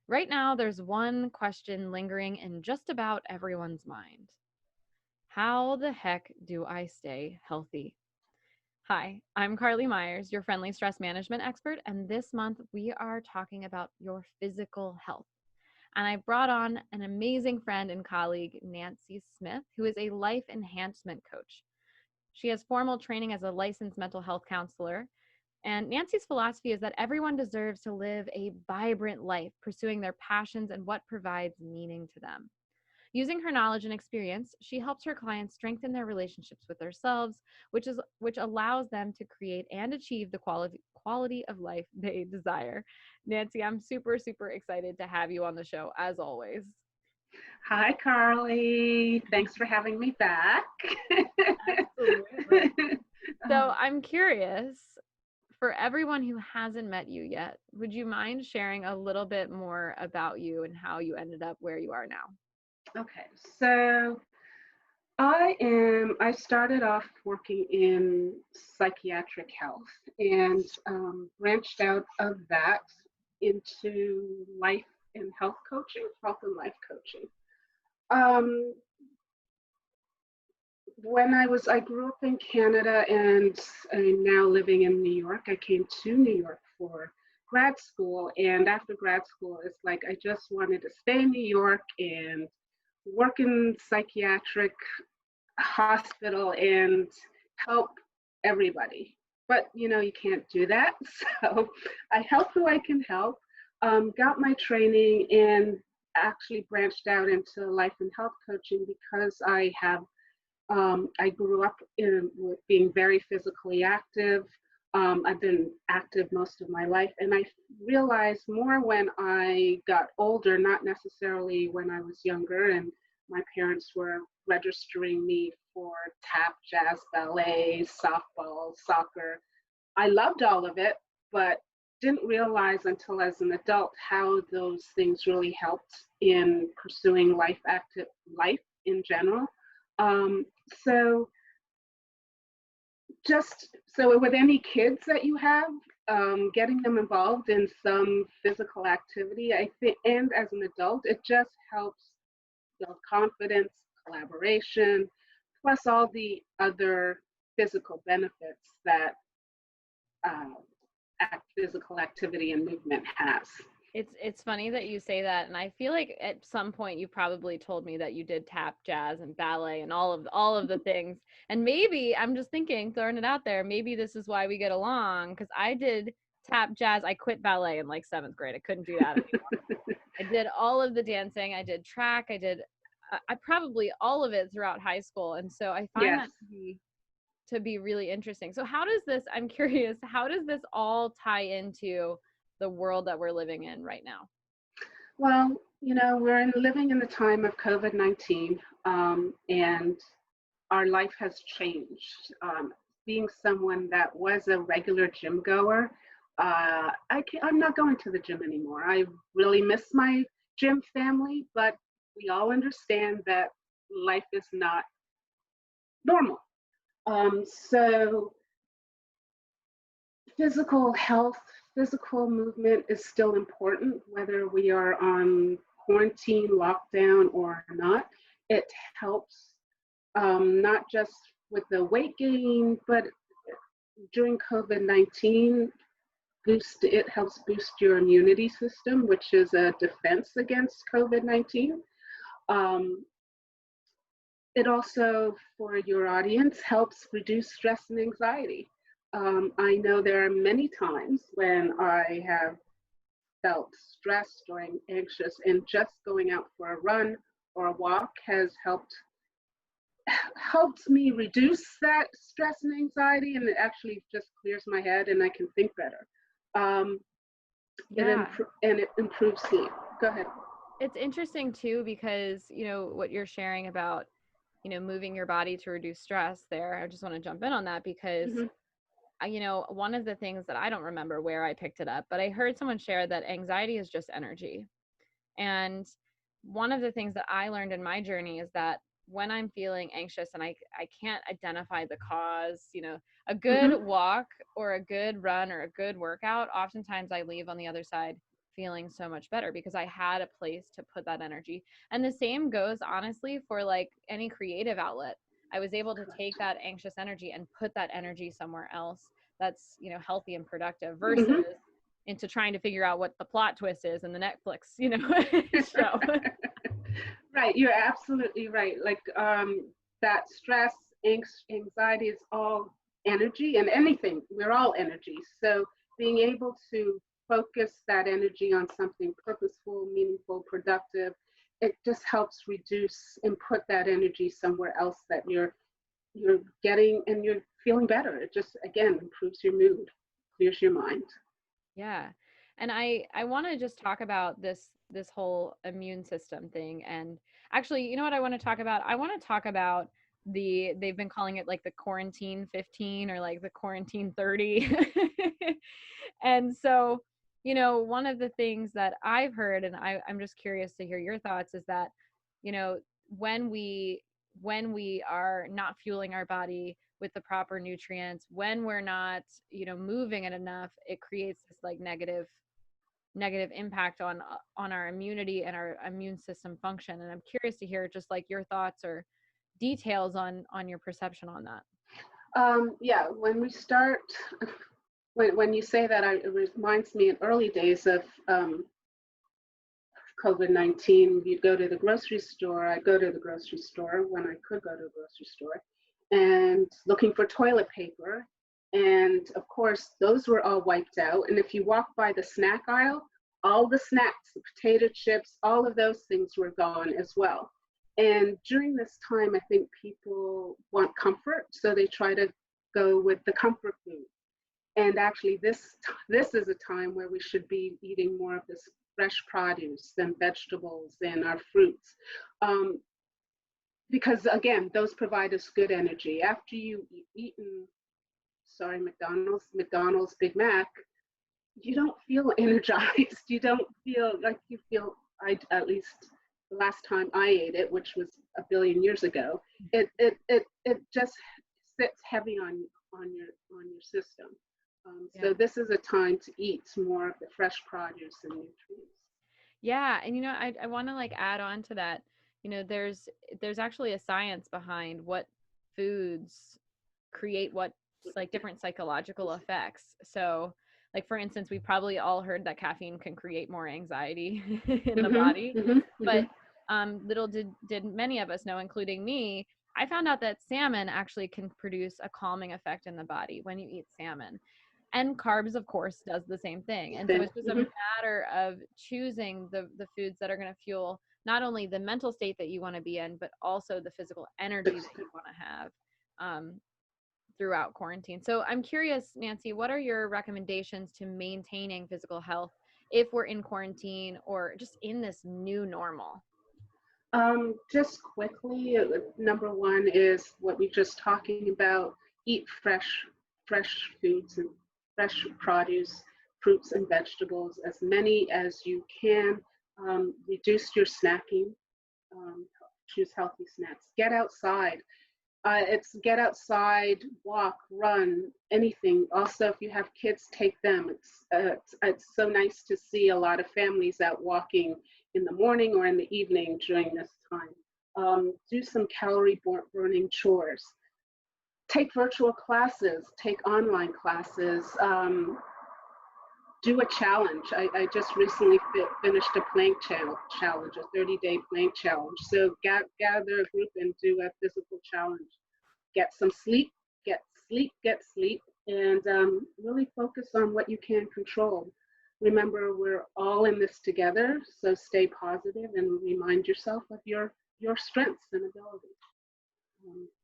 Right now, there's one question lingering in just about everyone's mind. How the heck do I stay healthy? Hi, I'm Carly Myers, your friendly stress management expert, and this month we are talking about your physical health. And I brought on an amazing friend and colleague, Nancy Smith, who is a life enhancement coach. She has formal training as a licensed mental health counselor. And Nancy's philosophy is that everyone deserves to live a vibrant life, pursuing their passions and what provides meaning to them. Using her knowledge and experience, she helps her clients strengthen their relationships with themselves, which allows them to create and achieve the quality of life they desire. Nancy, I'm super excited to have you on the show as always. Hi, Carly. Thanks for having me back. Absolutely. So I'm curious, for everyone who hasn't met you yet, would you mind sharing a little bit more about you and how you ended up where you are now? Okay, so I started off working in psychiatric health and branched out of that into life and health coaching, health and life coaching. Um, I grew up in Canada and I'm now living in New York. I came to New York for grad school, and after grad school, it's like I just wanted to stay in New York and work in psychiatric hospital and help everybody. But you can't do that. So I help who I can help. Got my training and actually branched out into life and health coaching because I grew up with being very physically active. I've been active most of my life, and I realized more when I got older, not necessarily when I was younger, and my parents were registering me for tap, jazz, ballet, softball, soccer. I loved all of it, but didn't realize until as an adult how those things really helped in pursuing life in general. Um, so just so with any kids that you have, getting them involved in some physical activity, I think, and as an adult, it just helps build confidence, collaboration, plus all the other physical benefits that uh, physical activity and movement has. It's funny that you say that, and I feel like at some point you probably told me that you did tap, jazz, and ballet, and all of the things. And maybe I'm just thinking, throwing it out there, maybe this is why we get along because I did tap, jazz. I quit ballet in like seventh grade. I couldn't do that anymore. I did all of the dancing. I did track. I probably all of it throughout high school, and so I find Yes. that to be really interesting. So how does this, I'm curious, how does this all tie into the world that we're living in right now? Well, we're living in the time of COVID-19, and our life has changed. Being someone that was a regular gym goer, I'm not going to the gym anymore. I really miss my gym family, but we all understand that life is not normal. So physical health, physical movement is still important, whether we are on quarantine, lockdown, or not. It helps not just with the weight gain, but during COVID-19, it helps boost your immunity system, which is a defense against COVID-19. Um, it also, for your audience, helps reduce stress and anxiety. I know there are many times when I have felt stressed or anxious, and just going out for a run or a walk has helped me reduce that stress and anxiety, and it actually just clears my head and I can think better. Um, Yeah. it improves sleep. Go ahead. It's interesting too because, what you're sharing about, moving your body to reduce stress there. I just want to jump in on that because Mm-hmm. one of the things that I don't remember where I picked it up, but I heard someone share that anxiety is just energy. And one of the things that I learned in my journey is that when I'm feeling anxious and I can't identify the cause, a good Mm-hmm. walk or a good run or a good workout, oftentimes I leave on the other side feeling so much better because I had a place to put that energy. And the same goes honestly for like any creative outlet. I was able to take that anxious energy and put that energy somewhere else that's, healthy and productive versus Mm-hmm. into trying to figure out what the plot twist is in the Netflix, show. Right, you're absolutely right. Like that stress, anxiety is all energy, and anything, we're all energy. So being able to focus that energy on something purposeful, meaningful, productive, it just helps reduce and put that energy somewhere else that you're getting and you're feeling better. It just again improves your mood, clears your mind. Yeah. And I want to just talk about this whole immune system thing. And actually, you know what I want to talk about? I want to talk about they've been calling it like the quarantine 15 or like the quarantine 30. And so, one of the things that I've heard, and I'm just curious to hear your thoughts, is that, you know, when we are not fueling our body with the proper nutrients, when we're not, moving it enough, it creates this like negative impact on our immunity and our immune system function. And I'm curious to hear just like your thoughts or details on your perception on that. Yeah, when we start, when you say that, it reminds me in early days of COVID-19. You'd go to the grocery store. I'd go to the grocery store when I could go to the grocery store and looking for toilet paper. And of course, those were all wiped out. And if you walk by the snack aisle, all the snacks, the potato chips, all of those things were gone as well. And during this time, I think people want comfort, so they try to go with the comfort food. And actually, this is a time where we should be eating more of this fresh produce and vegetables and our fruits, um, because again, those provide us good energy. After you eaten, sorry, McDonald's Big Mac, you don't feel energized. You don't feel like you feel. I at least the last time I ate it, which was a billion years ago, it just sits heavy on your system. Yeah. So this is a time to eat more of the fresh produce and nutrients. Yeah, and I want to like add on to that. There's actually a science behind what foods create what like different psychological effects. So, like for instance, we probably all heard that caffeine can create more anxiety in the Mm-hmm, body, mm-hmm, but mm-hmm. little did many of us know, including me. I found out that salmon actually can produce a calming effect in the body when you eat salmon. And carbs, of course, does the same thing. And so Then, it's just a mm-hmm. matter of choosing the foods that are going to fuel not only the mental state that you want to be in, but also the physical energy that you want to have um, throughout quarantine. So I'm curious, Nancy, what are your recommendations to maintaining physical health if we're in quarantine or just in this new normal? Just quickly, number one is what we're just talking about. Eat fresh foods and fresh produce, fruits and vegetables, as many as you can. Reduce your snacking. Choose healthy snacks. Get outside. It's get outside, walk, run, anything. Also, if you have kids, take them. It's so nice to see a lot of families out walking in the morning or in the evening during this time. Do some calorie burning chores. Take virtual classes. Take online classes. Do a challenge. I just recently finished a plank challenge, a 30-day plank challenge. So gather a group and do a physical challenge. Get some sleep, get sleep, and really focus on what you can control. Remember, we're all in this together, so stay positive and remind yourself of your strengths and abilities.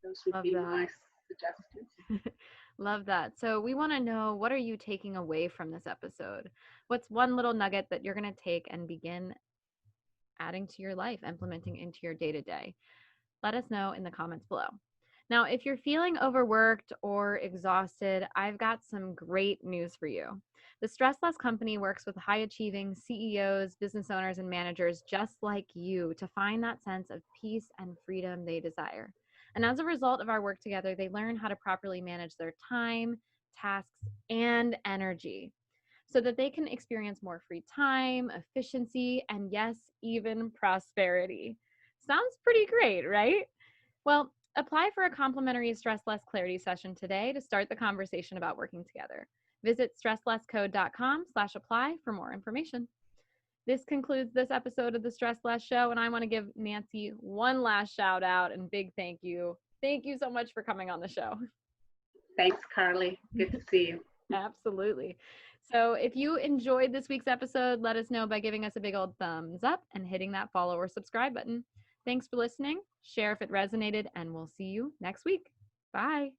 Those would Love be that. my suggestions. Love that. So we want to know, what are you taking away from this episode? What's one little nugget that you're going to take and begin adding to your life, implementing into your day to day? Let us know in the comments below. Now, if you're feeling overworked or exhausted, I've got some great news for you. The Stress Less Company works with high achieving CEOs, business owners, and managers just like you to find that sense of peace and freedom they desire. And as a result of our work together, they learn how to properly manage their time, tasks, and energy. so that they can experience more free time, efficiency, and yes, even prosperity. Sounds pretty great, right? Well, apply for a complimentary Stress Less Clarity session today to start the conversation about working together. Visit stresslesscode.com/apply for more information. This concludes this episode of the Stress Less Show, and I want to give Nancy one last shout out and big thank you. Thank you so much for coming on the show. Thanks, Carly. Good to see you. Absolutely. So if you enjoyed this week's episode, let us know by giving us a big old thumbs up and hitting that follow or subscribe button. Thanks for listening. Share if it resonated, and we'll see you next week. Bye.